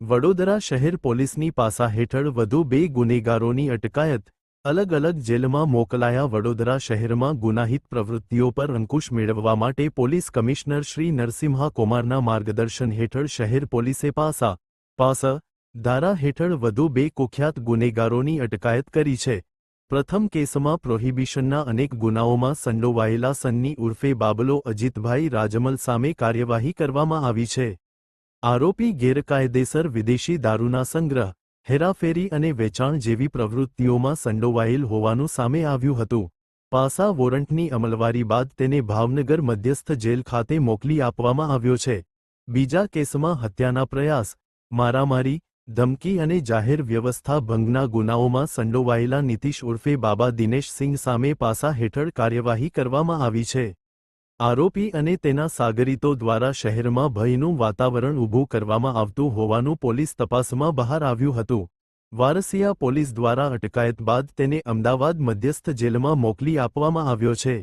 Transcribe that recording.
વડોદરા શહેર પોલીસની પાસા હેઠળ વધુ 2 ગુનેગારોની અટકાયત, અલગ અલગ જેલમાં મોકલાયા. વડોદરા શહેરમાં ગુનાહિત પ્રવૃત્તિઓ પર અંકુશ મેળવવા માટે પોલીસ કમિશનર શ્રી નરસિમ્હા કુમારના માર્ગદર્શન હેઠળ શહેર પોલીસે પાસા ધારા હેઠળ વધુ 2 કુખ્યાત ગુનેગારોની અટકાયત કરી છે. પ્રથમ કેસમાં પ્રોહિબિશનના અનેક ગુનાઓમાં સંડોવાયેલા સન્ની ઉર્ફે બાબલો અજીતભાઈ રાજમલ સામે કાર્યવાહી કરવામાં આવી છે. આરોપી ગેરકાયદેસર વિદેશી દારૂના સંગ્રહ, હેરાફેરી અને વેચાણ જેવી પ્રવૃત્તિઓમાં સંડોવાયેલ હોવાનું સામે આવ્યું હતું. પાસા વોરંટની અમલવારી બાદ તેને ભાવનગર મધ્યસ્થ જેલ ખાતે મોકલી આપવામાં આવ્યો છે. બીજા કેસમાં હત્યાના પ્રયાસ, મારામારી, ધમકી અને જાહેર વ્યવસ્થા ભંગના ગુનાઓમાં સંડોવાયેલા નીતિશ ઉર્ફે બાબા દિનેશ સિંહ સામે પાસા હેઠળ કાર્યવાહી કરવામાં આવી છે. આરોપી અને તેના સાગરીતો દ્વારા શહેરમાં ભયનું વાતાવરણ ઊભું કરવામાં આવતું હોવાનું પોલીસ તપાસમાં બહાર આવ્યું હતું. વારસિયા પોલીસ દ્વારા અટકાયત બાદ તેને અમદાવાદ મધ્યસ્થ જેલમાં મોકલી આપવામાં આવ્યો છે.